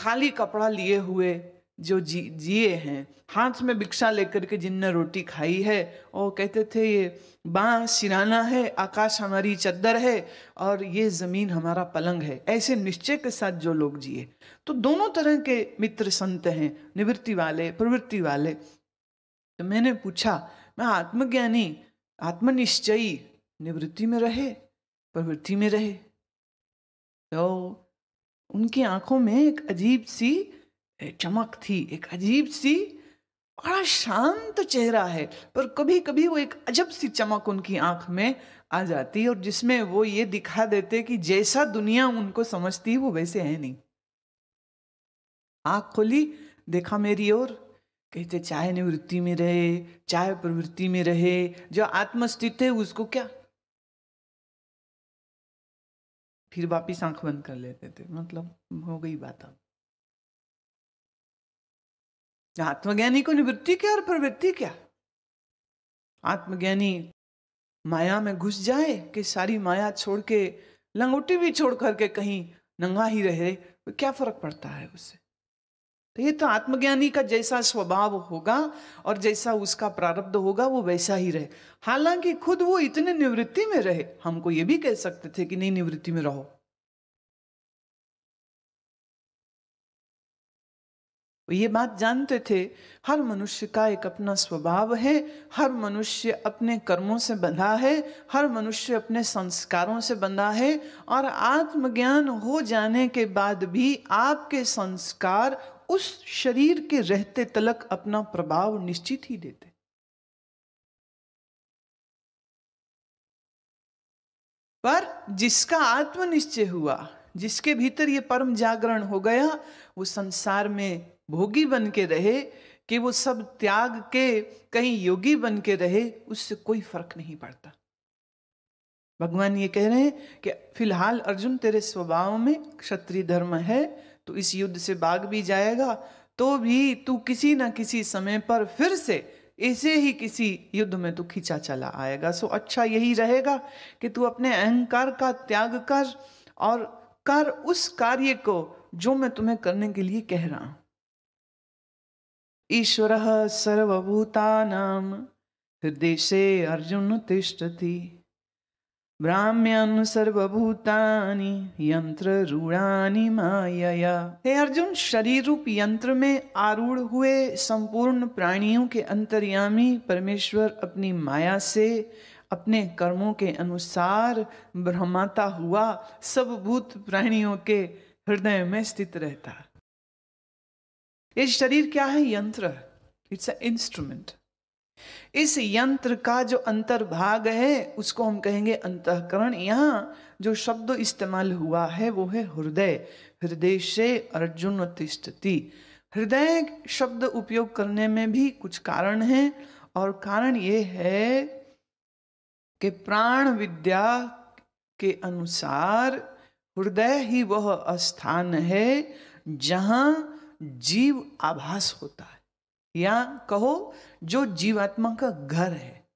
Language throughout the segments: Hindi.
खाली कपड़ा लिए हुए जो जिए हैं, हाथ में भिक्षा लेकर के जिनने रोटी खाई है, और कहते थे ये बांस सिराना है, आकाश हमारी चद्दर है और ये जमीन हमारा पलंग है, ऐसे निश्चय के साथ जो लोग जिए। तो दोनों तरह के मित्र संत हैं, निवृत्ति वाले, प्रवृत्ति वाले। तो मैंने पूछा, मैं आत्मज्ञानी आत्मनिश्चयी निवृत्ति में रहे प्रवृत्ति में रहे, तो उनकी आंखों में एक अजीब सी चमक थी, एक अजीब सी, बड़ा शांत चेहरा है, पर कभी कभी वो एक अजब सी चमक उनकी आंख में आ जाती, और जिसमें वो ये दिखा देते कि जैसा दुनिया उनको समझती है वो वैसे है नहीं। आंख खोली, देखा मेरी ओर, कहते चाहे निवृत्ति में रहे चाहे प्रवृत्ति में रहे, जो आत्मस्थित है उसको क्या। फिर वापिस आंख बंद कर लेते थे, मतलब हो गई बात। अब आत्मज्ञानी को निवृत्ति क्या और प्रवृत्ति क्या। आत्मज्ञानी माया में घुस जाए कि सारी माया छोड़ के, लंगोटी भी छोड़ करके कहीं नंगा ही रहे, तो क्या फर्क पड़ता है उससे। तो ये तो आत्मज्ञानी का जैसा स्वभाव होगा और जैसा उसका प्रारब्ध होगा वो वैसा ही रहे। हालांकि खुद वो इतने निवृत्ति में रहे, हमको ये भी कह सकते थे कि नहीं निवृत्ति में रहो। ये बात जानते थे, हर मनुष्य का एक अपना स्वभाव है, हर मनुष्य अपने कर्मों से बंधा है, हर मनुष्य अपने संस्कारों से बंधा है, और आत्मज्ञान हो जाने के बाद भी आपके संस्कार उस शरीर के रहते तलक अपना प्रभाव निश्चित ही देते। पर जिसका आत्मनिश्चय हुआ, जिसके भीतर ये परम जागरण हो गया, वो संसार में भोगी बन के रहे कि वो सब त्याग के कहीं योगी बन के रहे, उससे कोई फर्क नहीं पड़ता। भगवान ये कह रहे हैं कि फिलहाल अर्जुन तेरे स्वभाव में क्षत्रिय धर्म है, तो इस युद्ध से भाग भी जाएगा तो भी तू किसी ना किसी समय पर फिर से ऐसे ही किसी युद्ध में तू खींचा चला आएगा। सो अच्छा यही रहेगा कि तू अपने अहंकार का त्याग कर और कर उस कार्य को जो मैं तुम्हें करने के लिए कह रहा हूं। ईश्वरः सर्वभूतानां हृदेशे अर्जुन तिष्ठति, ब्राह्म्यन् सर्वभूतानि यंत्र रूढ़ानि मायया। हे अर्जुन, शरीर रूप यंत्र में आरूढ़ हुए संपूर्ण प्राणियों के अंतर्यामी परमेश्वर अपनी माया से अपने कर्मों के अनुसार भ्रमाता हुआ सब भूत प्राणियों के हृदय में स्थित रहता है। ये शरीर क्या है? यंत्र, इट्स अ इंस्ट्रूमेंट। इस यंत्र का जो अंतर्भाग है उसको हम कहेंगे अंतःकरण। यहाँ जो शब्द इस्तेमाल हुआ है वो है हृदय। हृदय से अर्जुन तिष्ठति। हृदय शब्द उपयोग करने में भी कुछ कारण है, और कारण ये है कि प्राण विद्या के अनुसार हृदय ही वह स्थान है जहां जीव आभास होता है, या कहो जो जीवात्मा का घर है।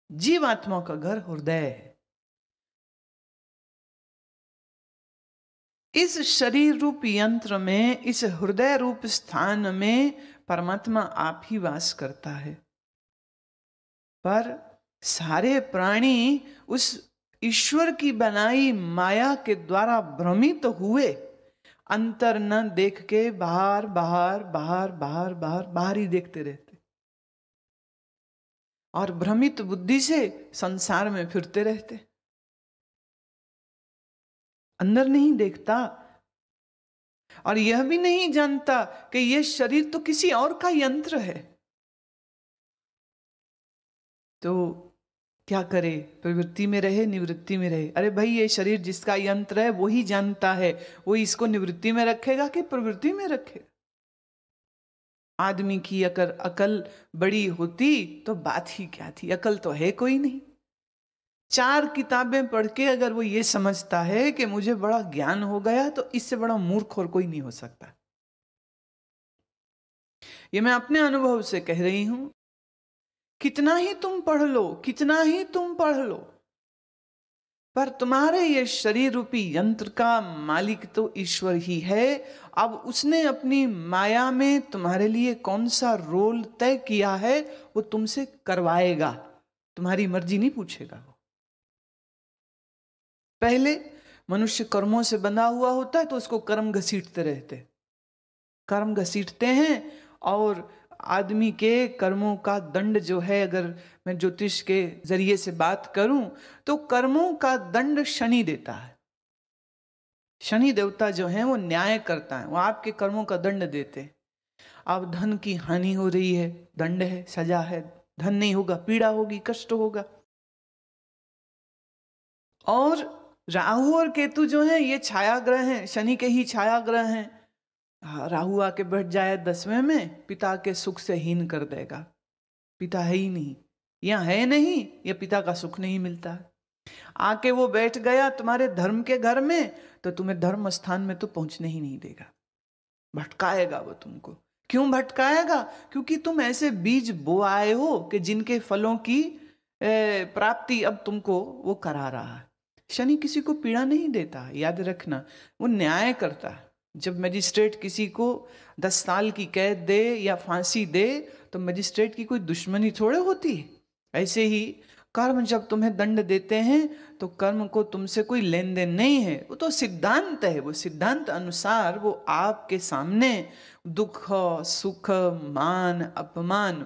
जीवात्मा का घर हृदय है। इस शरीर रूप यंत्र में, इस हृदय रूप स्थान में परमात्मा आप ही वास करता है। पर सारे प्राणी उस ईश्वर की बनाई माया के द्वारा भ्रमित हुए, अंतर न देख के बाहर बाहर बाहर बाहर बाहर बाहर ही देखते रहते, और भ्रमित बुद्धि से संसार में फिरते रहते, अंदर नहीं देखता, और यह भी नहीं जानता कि यह शरीर तो किसी और का यंत्र है। तो क्या करे? प्रवृत्ति में रहे निवृत्ति में रहे। अरे भाई, ये शरीर जिसका यंत्र है वो ही जानता है, वो इसको निवृत्ति में रखेगा कि प्रवृत्ति में रखेगा। आदमी की अगर अकल बड़ी होती तो बात ही क्या थी। अकल तो है कोई नहीं। 4 किताबें पढ़ के अगर वो ये समझता है कि मुझे बड़ा ज्ञान हो गया, तो इससे बड़ा मूर्ख और कोई नहीं हो सकता। ये मैं अपने अनुभव से कह रही हूं। कितना ही तुम पढ़ लो, कितना ही तुम पढ़ लो, पर तुम्हारे ये शरीर रूपी यंत्र का मालिक तो ईश्वर ही है। अब उसने अपनी माया में तुम्हारे लिए कौन सा रोल तय किया है वो तुमसे करवाएगा, तुम्हारी मर्जी नहीं पूछेगा वो। पहले मनुष्य कर्मों से बंधा हुआ होता है तो उसको कर्म घसीटते रहते, कर्म घसीटते हैं, और आदमी के कर्मों का दंड जो है, अगर मैं ज्योतिष के जरिए से बात करूं तो कर्मों का दंड शनि देता है। शनि देवता जो है वो न्याय करता है, वो आपके कर्मों का दंड देते। अब धन की हानि हो रही है, दंड है, सजा है, धन नहीं होगा, पीड़ा होगी, कष्ट होगा। और राहु और केतु जो है ये छाया ग्रह हैं, शनि के ही छाया ग्रह हैं। राहु आके बैठ जाए 10वें में, पिता के सुख से हीन कर देगा। पिता है ही नहीं, या है नहीं, या पिता का सुख नहीं मिलता। आके वो बैठ गया तुम्हारे धर्म के घर में तो तुम्हें धर्म स्थान में तो पहुंचने ही नहीं देगा, भटकाएगा वो तुमको। क्यों भटकाएगा? क्योंकि तुम ऐसे बीज बो आए हो कि जिनके फलों की प्राप्ति अब तुमको वो करा रहा है। शनि किसी को पीड़ा नहीं देता, याद रखना, वो न्याय करता है। जब मजिस्ट्रेट किसी को 10 साल की कैद दे या फांसी दे तो मजिस्ट्रेट की कोई दुश्मनी थोड़े होती है। ऐसे ही कर्म जब तुम्हें दंड देते हैं तो कर्म को तुमसे कोई लेन देन नहीं है, वो तो सिद्धांत है। वो सिद्धांत अनुसार वो आपके सामने दुख, सुख, मान, अपमान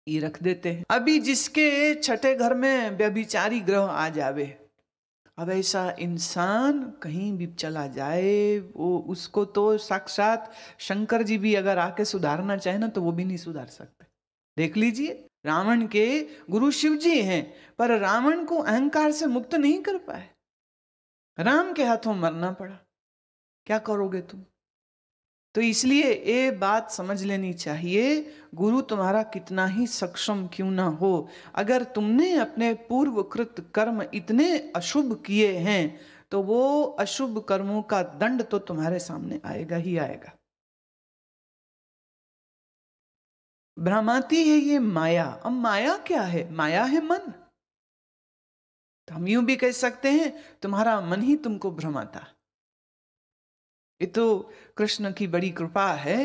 ये रख देते हैं। अभी जिसके छठे घर में व्यभिचारी ग्रह आ जावे, अब ऐसा इंसान कहीं भी चला जाए, वो उसको तो साक्षात शंकर जी भी अगर आके सुधारना चाहे ना तो वो भी नहीं सुधार सकते। देख लीजिए, रावण के गुरु शिव जी हैं, पर रावण को अहंकार से मुक्त नहीं कर पाए, राम के हाथों मरना पड़ा। क्या करोगे तुम? तो इसलिए ये बात समझ लेनी चाहिए, गुरु तुम्हारा कितना ही सक्षम क्यों ना हो, अगर तुमने अपने पूर्वकृत कर्म इतने अशुभ किए हैं तो वो अशुभ कर्मों का दंड तो तुम्हारे सामने आएगा ही आएगा। भ्रमाती है ये माया। अब माया क्या है? माया है मन। तो हम यूं भी कह सकते हैं तुम्हारा मन ही तुमको भ्रमाता। ये तो कृष्ण की बड़ी कृपा है,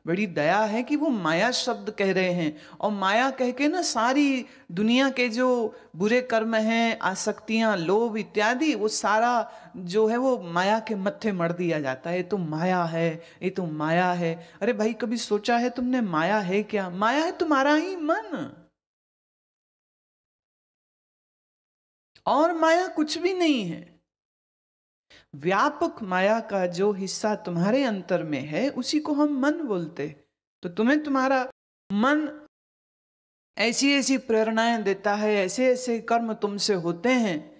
बड़ी दया है कि वो माया शब्द कह रहे हैं। और माया कह के ना सारी दुनिया के जो बुरे कर्म हैं, आसक्तियां, लोभ इत्यादि, वो सारा जो है वो माया के मत्थे मर दिया जाता है। ये तो माया है, ये तो माया है। अरे भाई, कभी सोचा है तुमने माया है क्या? माया है तुम्हारा ही मन, और माया कुछ भी नहीं है। व्यापक माया का जो हिस्सा तुम्हारे अंतर में है उसी को हम मन बोलते। तो तुम्हें तुम्हारा मन ऐसी ऐसी प्रेरणाएं देता है, ऐसे ऐसे कर्म तुमसे होते हैं।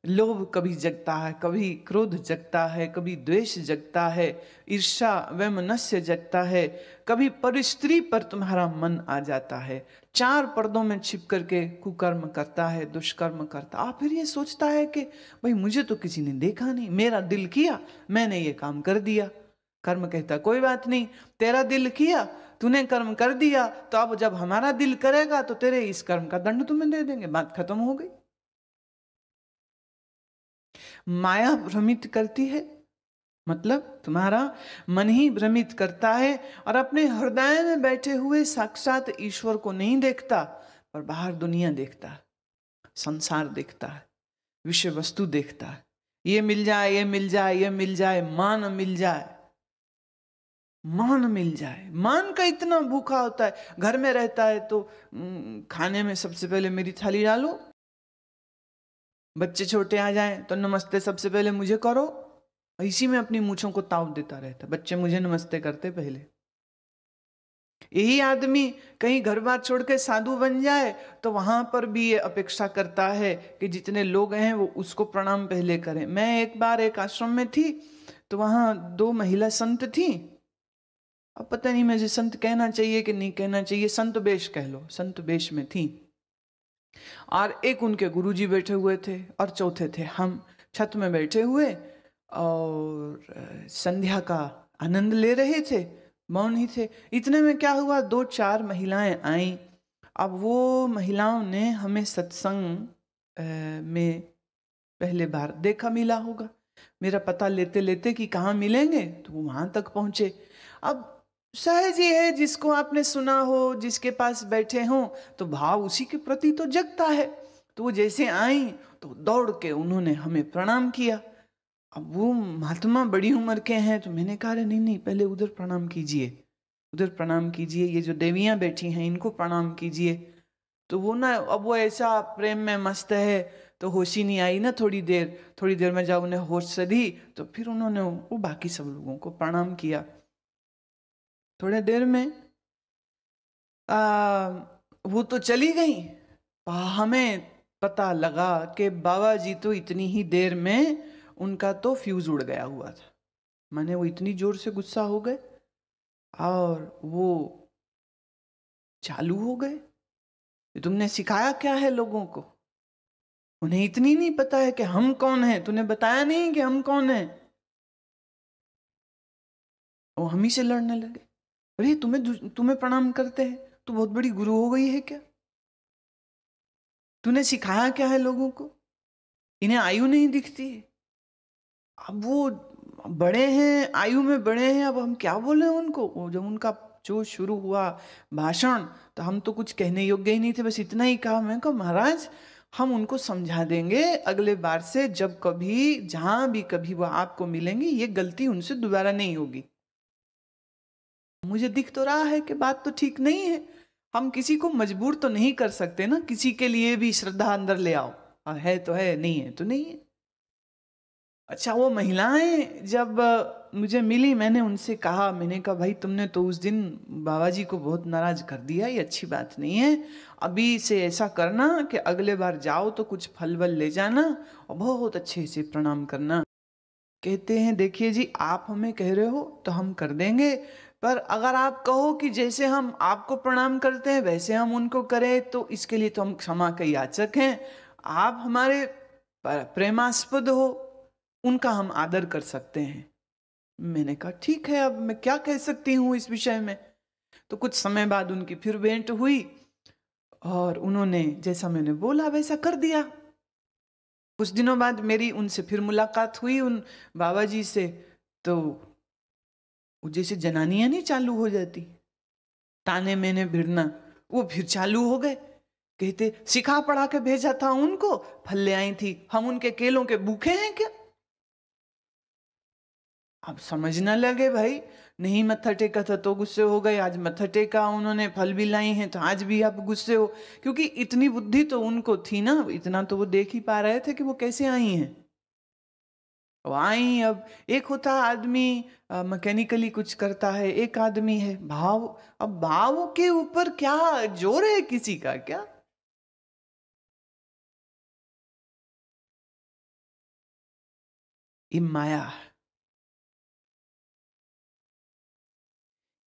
लोभ कभी जगता है, कभी क्रोध जगता है, कभी द्वेष जगता है, ईर्ष्या वैमनस्य जगता है, कभी परिस्त्री पर तुम्हारा मन आ जाता है, 4 पर्दों में छिप करके कुकर्म करता है, दुष्कर्म करता। आप फिर ये सोचता है कि भाई मुझे तो किसी ने देखा नहीं, मेरा दिल किया, मैंने ये काम कर दिया। कर्म कहता कोई बात नहीं, तेरा दिल किया, तूने कर्म कर दिया, तो अब जब हमारा दिल करेगा तो तेरे इस कर्म का दंड तुम्हें दे देंगे, बात खत्म हो गई। माया भ्रमित करती है, मतलब तुम्हारा मन ही भ्रमित करता है, और अपने हृदय में बैठे हुए साक्षात ईश्वर को नहीं देखता, पर बाहर दुनिया देखता है, संसार देखता है, विषय वस्तु देखता है। ये मिल जाए, ये मिल जाए, ये मिल जाए, मान मिल जाए, मान मिल जाए। मान का इतना भूखा होता है, घर में रहता है तो खाने में सबसे पहले मेरी थाली डालो, बच्चे छोटे आ जाएं तो नमस्ते सबसे पहले मुझे करो, इसी में अपनी मूंछों को ताव देता रहता। बच्चे मुझे नमस्ते करते पहले। यही आदमी कहीं घर बार छोड़ के साधु बन जाए तो वहां पर भी ये अपेक्षा करता है कि जितने लोग हैं वो उसको प्रणाम पहले करें। मैं एक बार एक आश्रम में थी तो वहां 2 महिला संत थी। अब पता नहीं मुझे संत कहना चाहिए कि नहीं कहना चाहिए, संत बेश कह लो, संत बेश में थी। और एक उनके गुरुजी बैठे हुए थे और चौथे थे हम, छत में बैठे हुए और संध्या का आनंद ले रहे थे, मौन ही थे। इतने में क्या हुआ, 2-4 महिलाएं आईं। अब वो महिलाओं ने हमें सत्संग में पहले बार देखा मिला होगा, मेरा पता लेते लेते कि कहाँ मिलेंगे तो वो वहां तक पहुंचे। अब सहज ही है, जिसको आपने सुना हो, जिसके पास बैठे हो, तो भाव उसी के प्रति तो जगता है। तो वो जैसे आई तो दौड़ के उन्होंने हमें प्रणाम किया। अब वो महात्मा बड़ी उम्र के हैं, तो मैंने कहा नहीं नहीं, पहले उधर प्रणाम कीजिए, उधर प्रणाम कीजिए, ये जो देवियां बैठी हैं इनको प्रणाम कीजिए। तो वो ना, अब वो ऐसा प्रेम में मस्त है तो होश ही नहीं आई ना। थोड़ी देर में जब उन्हें होश सधी तो फिर उन्होंने वो बाकी सब लोगों को प्रणाम किया। थोड़े देर में वो तो चली गई। हमें पता लगा कि बाबा जी तो इतनी ही देर में उनका तो फ्यूज उड़ गया हुआ था। माने वो इतनी जोर से गुस्सा हो गए और वो चालू हो गए, तुमने सिखाया क्या है लोगों को? उन्हें इतनी नहीं पता है कि हम कौन हैं, तूने बताया नहीं कि हम कौन हैं। वो हम ही से लड़ने लगे। अरे तुम्हें प्रणाम करते हैं तो बहुत बड़ी गुरु हो गई है क्या? तूने सिखाया क्या है लोगों को? इन्हें आयु नहीं दिखती है। अब वो बड़े हैं, आयु में बड़े हैं, अब हम क्या बोले उनको? वो जब उनका जो शुरू हुआ भाषण तो हम तो कुछ कहने योग्य ही नहीं थे, बस इतना ही कहा। मैं कहा महाराज हम उनको समझा देंगे, अगले बार से जब कभी जहां भी कभी वो आपको मिलेंगे ये गलती उनसे दोबारा नहीं होगी। मुझे दिख तो रहा है कि बात तो ठीक नहीं है, हम किसी को मजबूर तो नहीं कर सकते ना, किसी के लिए भी श्रद्धा अंदर ले आओ, है तो है, नहीं है तो नहीं है। अच्छा, वो महिलाएं जब मुझे मिली, मैंने उनसे कहा, मैंने कहा भाई तुमने तो उस दिन बाबा जी को बहुत नाराज कर दिया, ये अच्छी बात नहीं है। अभी से ऐसा करना कि अगले बार जाओ तो कुछ फल वल ले जाना और बहुत अच्छे से प्रणाम करना। कहते हैं देखिए जी, आप हमें कह रहे हो तो हम कर देंगे, पर अगर आप कहो कि जैसे हम आपको प्रणाम करते हैं वैसे हम उनको करें तो इसके लिए तो हम क्षमा के याचक हैं। आप हमारे प्रेमास्पद हो, उनका हम आदर कर सकते हैं। मैंने कहा ठीक है, अब मैं क्या कह सकती हूँ इस विषय में। तो कुछ समय बाद उनकी फिर भेंट हुई और उन्होंने जैसा मैंने बोला वैसा कर दिया। कुछ दिनों बाद मेरी उनसे फिर मुलाकात हुई उन बाबा जी से, तो जैसे जनानियां नहीं चालू हो जाती ताने मैंने भिड़ना, वो फिर चालू हो गए। कहते सिखा पढ़ा के भेजा था उनको, फल ले आई थी, हम उनके केलों के भूखे हैं क्या? अब समझने लगे भाई, नहीं मत्था टेका था तो गुस्से हो गए, आज मत्था टेका उन्होंने, फल भी लाई हैं तो आज भी आप गुस्से हो। क्योंकि इतनी बुद्धि तो उनको थी ना, इतना तो वो देख ही पा रहे थे कि वो कैसे आई हैं। वो आई, अब एक होता आदमी मैकेनिकली कुछ करता है, एक आदमी है भाव। अब भाव के ऊपर क्या जोर है किसी का क्या? ये माया।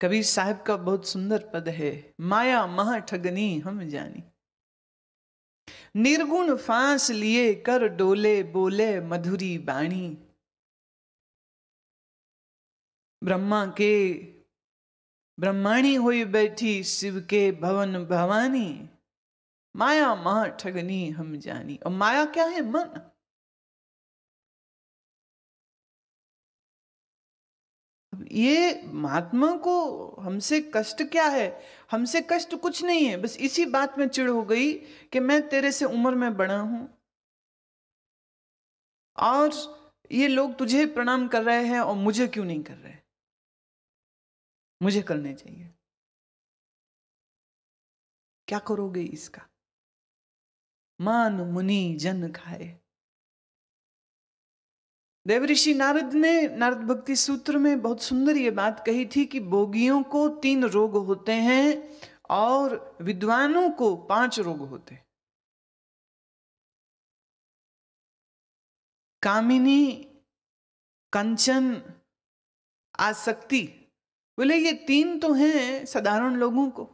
कबीर साहब का बहुत सुंदर पद है, माया महा ठगनी हम जानी, निर्गुण फांस लिए कर डोले, बोले मधुरी बाणी। ब्रह्मा के ब्रह्माणी हुई बैठी, शिव के भवन भवानी, माया महा ठगनी हम जानी। और माया क्या है? मन। ये महात्मा को हमसे कष्ट क्या है? हमसे कष्ट कुछ नहीं है, बस इसी बात में चिढ़ हो गई कि मैं तेरे से उम्र में बड़ा हूं और ये लोग तुझे प्रणाम कर रहे हैं और मुझे क्यों नहीं कर रहे? मुझे करने चाहिए। क्या करोगे इसका? मान मुनि जन खाए। देवऋषि नारद ने नारद भक्ति सूत्र में बहुत सुंदर ये बात कही थी कि भोगियों को 3 रोग होते हैं और विद्वानों को 5 रोग होते हैं। कामिनी, कंचन, आसक्ति। बोले ये 3 तो हैं साधारण लोगों को,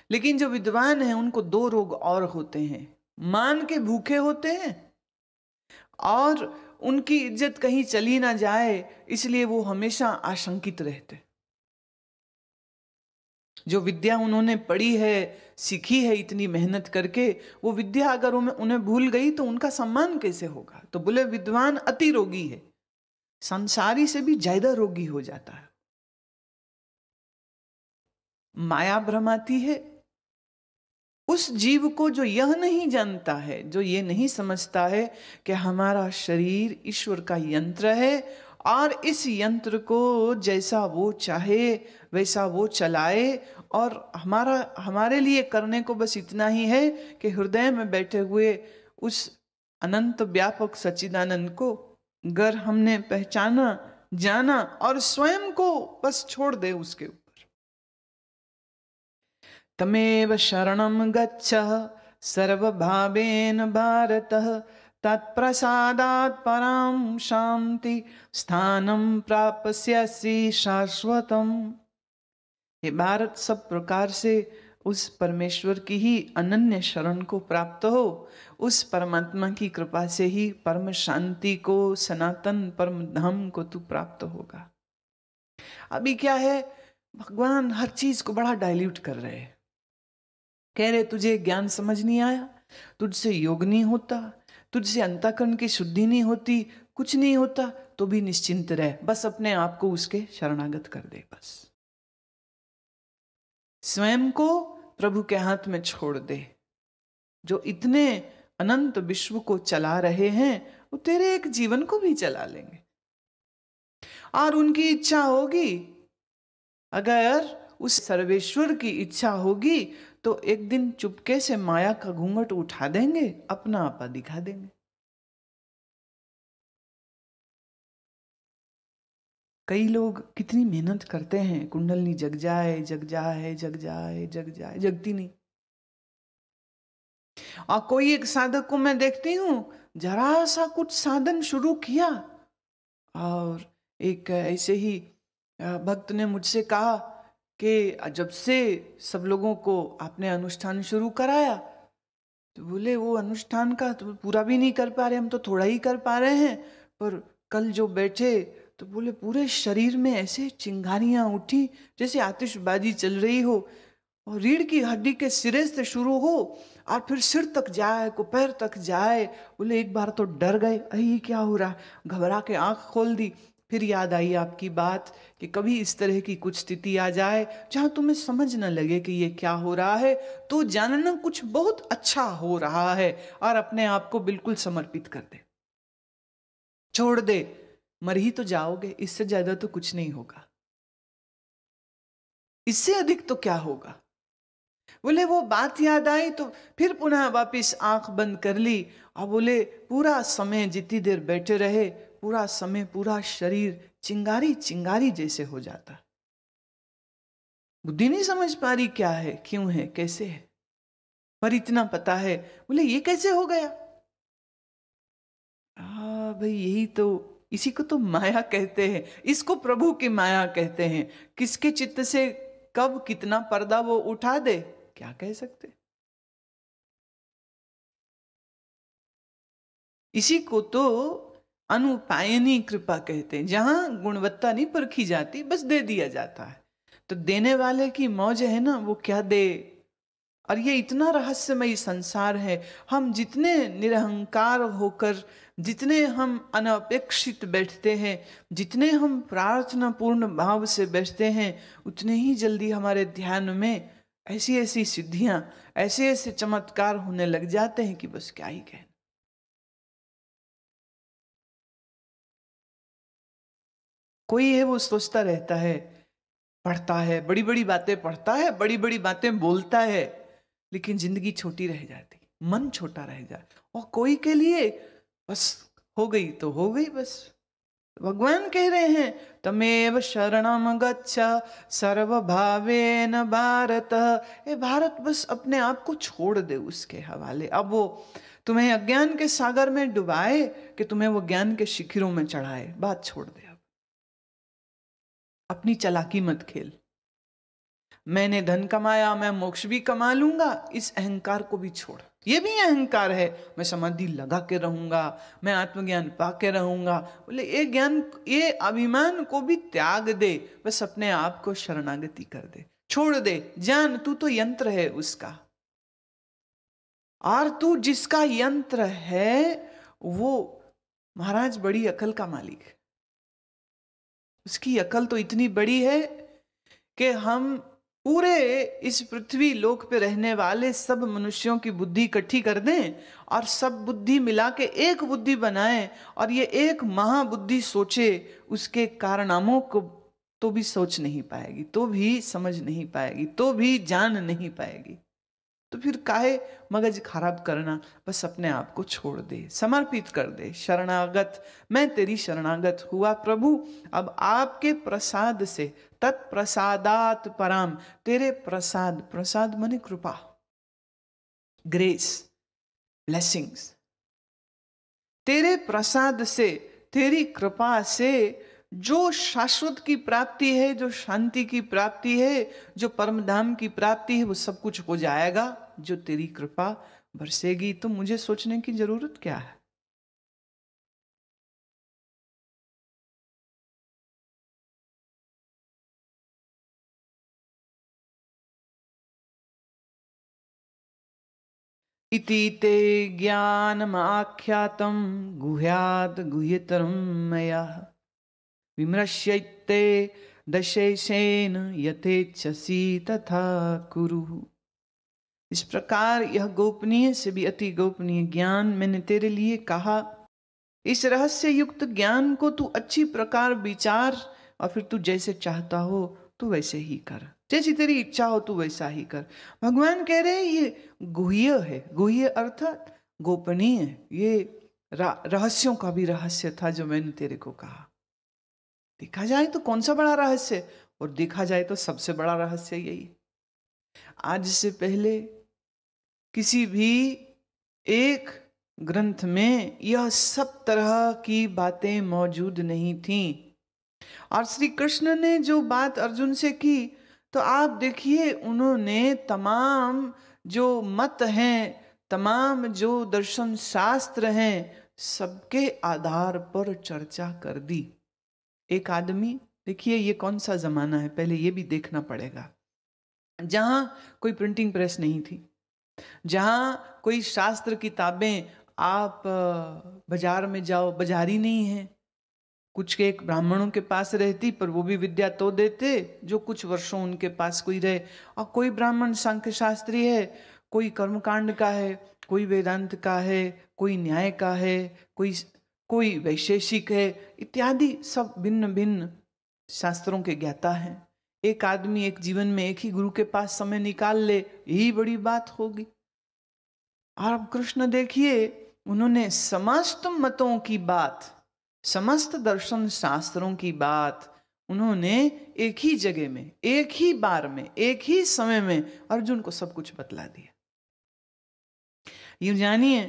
लेकिन जो विद्वान हैं उनको 2 रोग और होते हैं। मान के भूखे होते हैं और उनकी इज्जत कहीं चली ना जाए इसलिए वो हमेशा आशंकित रहते। जो विद्या उन्होंने पढ़ी है, सीखी है इतनी मेहनत करके, वो विद्या अगर उन्हें भूल गई तो उनका सम्मान कैसे होगा? तो बोले विद्वान अति रोगी है, संसारी से भी ज्यादा रोगी हो जाता है। माया भ्रमाती है उस जीव को जो यह नहीं जानता है, जो ये नहीं समझता है कि हमारा शरीर ईश्वर का यंत्र है और इस यंत्र को जैसा वो चाहे वैसा वो चलाए, और हमारे लिए करने को बस इतना ही है कि हृदय में बैठे हुए उस अनंत व्यापक सच्चिदानंद को अगर हमने पहचाना, जाना और स्वयं को बस छोड़ दे उसके ऊपर। तमेव शरणं गच्छ सर्वभावेन भारतः, तत्प्रसादात् परां शांति स्थानं प्राप्स्यसि शाश्वतम्। हे भारत, सब प्रकार से उस परमेश्वर की ही अनन्य शरण को प्राप्त हो, उस परमात्मा की कृपा से ही परम शांति को, सनातन परम धाम को तू प्राप्त होगा। अभी क्या है, भगवान हर चीज को बड़ा डाइल्यूट कर रहे हैं। कह रहे तुझे ज्ञान समझ नहीं आया, तुझसे योग नहीं होता, तुझसे अंतःकरण की शुद्धि नहीं होती, कुछ नहीं होता, तो भी निश्चिंत रह, बस अपने आप को उसके शरणागत कर दे। बस स्वयं को प्रभु के हाथ में छोड़ दे। जो इतने अनंत विश्व को चला रहे हैं वो तेरे एक जीवन को भी चला लेंगे। और उनकी इच्छा होगी, अगर उस सर्वेश्वर की इच्छा होगी तो एक दिन चुपके से माया का घूंघट उठा देंगे, अपना आपा दिखा देंगे। कई लोग कितनी मेहनत करते हैं, कुंडलनी जग जाए जग जाए जग जाए जग जाए, जगती नहीं। और कोई एक साधक को मैं देखती हूं, जरा सा कुछ साधन शुरू किया और एक ऐसे ही भक्त ने मुझसे कहा कि जब से सब लोगों को आपने अनुष्ठान शुरू कराया, तो बोले वो अनुष्ठान का तो पूरा भी नहीं कर पा रहे, हम तो थोड़ा ही कर पा रहे हैं, पर कल जो बैठे तो बोले पूरे शरीर में ऐसे चिंगारियां उठी जैसे आतिशबाजी चल रही हो, और रीढ़ की हड्डी के सिरे से शुरू हो और फिर सिर तक जाए, को पैर तक जाए। बोले एक बार तो डर गए, अरे क्या हो रहा, घबरा के आंख खोल दी। फिर याद आई आपकी बात कि कभी इस तरह की कुछ स्थिति आ जाए जहां तुम्हें समझ न लगे कि ये क्या हो रहा है, तो जानना कुछ बहुत अच्छा हो रहा है और अपने आप को बिल्कुल समर्पित कर दे, छोड़ दे। मर ही तो जाओगे, इससे ज्यादा तो कुछ नहीं होगा, इससे अधिक तो क्या होगा। बोले वो बात याद आई तो फिर पुनः वापिस आंख बंद कर ली और बोले पूरा समय जितनी देर बैठे रहे, पूरा समय पूरा शरीर चिंगारी चिंगारी जैसे हो जाता। बुद्धि नहीं समझ पा रही क्या है, क्यों है, कैसे है, पर इतना पता है। बोले ये कैसे हो गया? भाई यही तो, इसी को तो माया कहते हैं, इसको प्रभु की माया कहते हैं। किसके चित्त से कब कितना पर्दा वो उठा दे, क्या कह सकते। इसी को तो अनुपायनी कृपा कहते हैं, जहां गुणवत्ता नहीं परखी जाती, बस दे दिया जाता है। तो देने वाले की मौज है ना, वो क्या दे। और ये इतना रहस्यमयी संसार है, हम जितने निरहंकार होकर, जितने हम अनपेक्षित बैठते हैं, जितने हम प्रार्थना पूर्ण भाव से बैठते हैं, उतने ही जल्दी हमारे ध्यान में ऐसी ऐसी सिद्धियां, ऐसे ऐसे चमत्कार होने लग जाते हैं कि बस क्या ही कहना। कोई है वो सोचता रहता है, पढ़ता है, बड़ी बड़ी बातें पढ़ता है, बड़ी बड़ी बातें बोलता है, लेकिन जिंदगी छोटी रह जाती, मन छोटा रह जाता। और कोई के लिए बस हो गई तो हो गई बस। भगवान कह रहे हैं तमेव शरणम गच्छ सर्वभावेन भारत। ए भारत, बस अपने आप को छोड़ दे उसके हवाले। अब वो तुम्हें अज्ञान के सागर में डुबाए कि तुम्हें वो ज्ञान के शिखरों में चढ़ाए, बात छोड़ दे। अब अपनी चालाकी मत खेल, मैंने धन कमाया, मैं मोक्ष भी कमा लूंगा, इस अहंकार को भी छोड़। ये भी अहंकार है, मैं समाधि लगा के रहूंगा, मैं आत्मज्ञान पा के रहूंगा। बोले ये ज्ञान, ये अभिमान को भी त्याग दे, बस अपने आप को शरणागति कर दे। छोड़ दे, जान तू तो यंत्र है उसका, और तू जिसका यंत्र है वो महाराज बड़ी अकल का मालिक है। उसकी अकल तो इतनी बड़ी है कि हम पूरे इस पृथ्वी लोक पे रहने वाले सब मनुष्यों की बुद्धि इकट्ठी कर दें और सब बुद्धि मिला के एक बुद्धि बनाए, और ये एक महाबुद्धि सोचे, उसके कारनामों को तो भी सोच नहीं पाएगी, तो भी समझ नहीं पाएगी, तो भी जान नहीं पाएगी। तो फिर काहे मगज खराब करना, बस अपने आप को छोड़ दे, समर्पित कर दे। शरणागत, मैं तेरी शरणागत हुआ प्रभु, अब आपके प्रसाद से, तत्प्रसादात पराम, तेरे प्रसाद, प्रसाद माने कृपा, ग्रेस, ब्लेसिंग्स, तेरे प्रसाद से, तेरी कृपा से जो शाश्वत की प्राप्ति है, जो शांति की प्राप्ति है, जो परम धाम की प्राप्ति है, वो सब कुछ हो जाएगा जो तेरी कृपा बरसेगी। तो मुझे सोचने की जरूरत क्या है? इति ते ज्ञानमाख्यातं गुह्यात् गुह्यतरं मया, विमृश्यैते दशेशेन यथेच्छसि तथा कुरु। इस प्रकार यह गोपनीय से भी अति गोपनीय ज्ञान मैंने तेरे लिए कहा। इस रहस्य युक्त ज्ञान को तू अच्छी प्रकार विचार, और फिर तू जैसे चाहता हो तू वैसे ही कर, जैसी तेरी इच्छा हो तू वैसा ही कर। भगवान कह रहे हैं ये गुह्य है, गुह्य अर्थात गोपनीय, ये रहस्यों का भी रहस्य था जो मैंने तेरे को कहा। देखा जाए तो कौन सा बड़ा रहस्य, और देखा जाए तो सबसे बड़ा रहस्य यही। आज से पहले किसी भी एक ग्रंथ में यह सब तरह की बातें मौजूद नहीं थीं, और श्री कृष्ण ने जो बात अर्जुन से की, तो आप देखिए उन्होंने तमाम जो मत हैं, तमाम जो दर्शन शास्त्र हैं, सबके आधार पर चर्चा कर दी। एक आदमी, देखिए ये कौन सा जमाना है, पहले ये भी देखना पड़ेगा, जहां कोई प्रिंटिंग प्रेस नहीं थी, जहां कोई शास्त्र किताबें आप बाजार में जाओ, बाजारी नहीं है, कुछ के एक ब्राह्मणों के पास रहती, पर वो भी विद्या तो देते जो कुछ वर्षों उनके पास कोई रहे, और कोई ब्राह्मण सांख्य शास्त्री है, कोई कर्मकांड का है, कोई वेदांत का है, कोई न्याय का है, कोई वैशेषिक है, इत्यादि सब भिन्न भिन्न शास्त्रों के ज्ञाता हैं। एक आदमी एक जीवन में एक ही गुरु के पास समय निकाल ले, यही बड़ी बात होगी। और अब कृष्ण देखिए, उन्होंने समस्त मतों की बात, समस्त दर्शन शास्त्रों की बात उन्होंने एक ही जगह में, एक ही बार में, एक ही समय में अर्जुन को सब कुछ बतला दिया। यूं जानिए,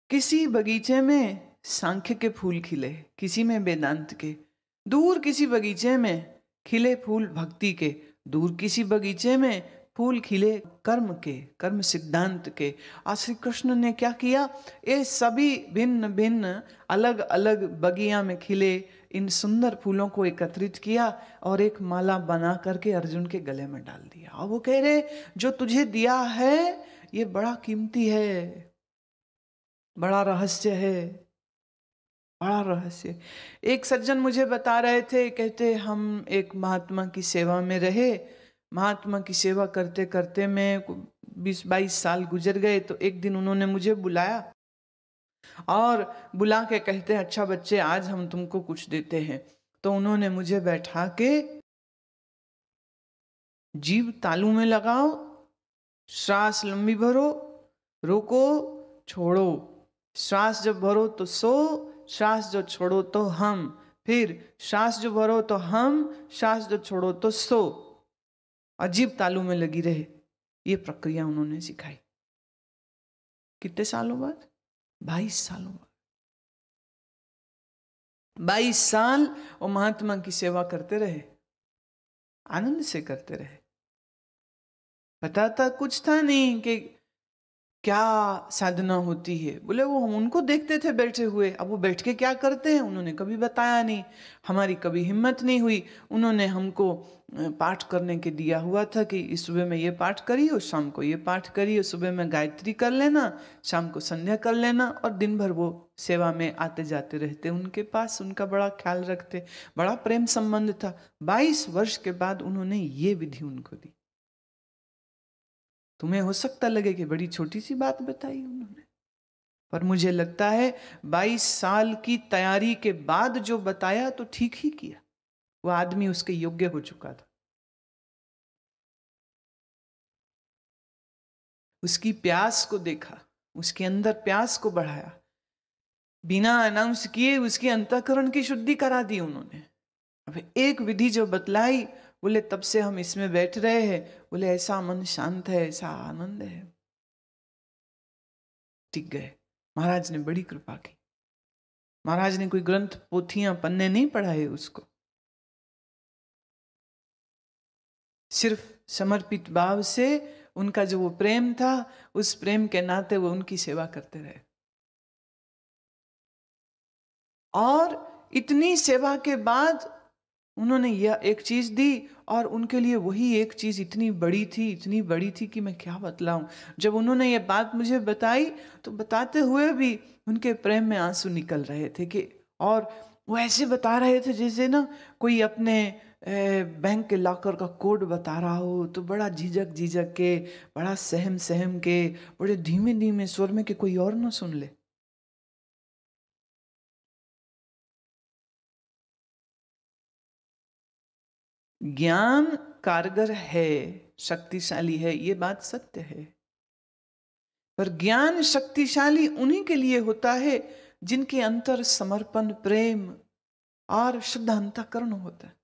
किसी बगीचे में सांख्य के फूल खिले, किसी में वेदांत के, दूर किसी बगीचे में खिले फूल भक्ति के, दूर किसी बगीचे में फूल खिले कर्म के, कर्म सिद्धांत के। और श्री कृष्ण ने क्या किया, ये सभी भिन्न भिन्न अलग अलग बगिया में खिले इन सुंदर फूलों को एकत्रित किया और एक माला बना करके अर्जुन के गले में डाल दिया। और वो कह रहे, जो तुझे दिया है ये बड़ा कीमती है, बड़ा रहस्य है, बड़ा रहस्य। एक सज्जन मुझे बता रहे थे, कहते हम एक महात्मा की सेवा में रहे, महात्मा की सेवा करते करते में 20-22 साल गुजर गए। तो एक दिन उन्होंने मुझे बुलाया और बुला के कहते, अच्छा बच्चे आज हम तुमको कुछ देते हैं। तो उन्होंने मुझे बैठा के, जीभ तालू में लगाओ, श्वास लंबी भरो, रोको, छोड़ो, श्वास जब भरो तो सो, श्वास जो छोड़ो तो हम, फिर श्वास जो भरो तो हम, श्वास जो छोड़ो तो सो, अजीब तालू में लगी रहे। ये प्रक्रिया उन्होंने सिखाई। कितने सालों बाद? 22 सालों बाद। 22 साल वो महात्मा की सेवा करते रहे, आनंद से करते रहे। पता था कुछ था नहीं कि क्या साधना होती है? बोले वो हम उनको देखते थे बैठे हुए, अब वो बैठ के क्या करते हैं उन्होंने कभी बताया नहीं, हमारी कभी हिम्मत नहीं हुई। उन्होंने हमको पाठ करने के दिया हुआ था कि इस सुबह में ये पाठ करिए, शाम को ये पाठ करिए, सुबह में गायत्री कर लेना, शाम को संध्या कर लेना, और दिन भर वो सेवा में आते जाते रहते उनके पास, उनका बड़ा ख्याल रखते, बड़ा प्रेम संबंध था। 22 वर्ष के बाद उन्होंने ये विधि उनको दी। तुम्हें हो सकता लगे कि बड़ी छोटी सी बात बताई उन्होंने, पर मुझे लगता है 22 साल की तैयारी के बाद जो बताया तो ठीक ही किया, वो आदमी उसके योग्य हो चुका था। उसकी प्यास को देखा, उसके अंदर प्यास को बढ़ाया, बिना अनाउंस किए उसके अंतःकरण की शुद्धि करा दी उन्होंने। अब एक विधि जो बतलाई, बोले तब से हम इसमें बैठ रहे हैं, बोले ऐसा मन शांत है, ऐसा आनंद है। टिक गए। महाराज ने बड़ी कृपा की। महाराज ने कोई ग्रंथ पोथियां पन्ने नहीं पढ़ाए उसको, सिर्फ समर्पित भाव से उनका जो वो प्रेम था, उस प्रेम के नाते वो उनकी सेवा करते रहे। और इतनी सेवा के बाद उन्होंने यह एक चीज दी, और उनके लिए वही एक चीज इतनी बड़ी थी, इतनी बड़ी थी कि मैं क्या बतलाऊं। जब उन्होंने ये बात मुझे बताई तो बताते हुए भी उनके प्रेम में आंसू निकल रहे थे कि, और वो ऐसे बता रहे थे जैसे ना कोई अपने बैंक के लॉकर का कोड बता रहा हो, तो बड़ा झिझक झिझक के, बड़ा सहम सहम के, बड़े धीमे धीमे स्वर में कि कोई और ना सुन ले। ज्ञान कारगर है, शक्तिशाली है, ये बात सत्य है, पर ज्ञान शक्तिशाली उन्हीं के लिए होता है जिनके अंतर समर्पण, प्रेम और शुद्ध अंतःकरण होता है।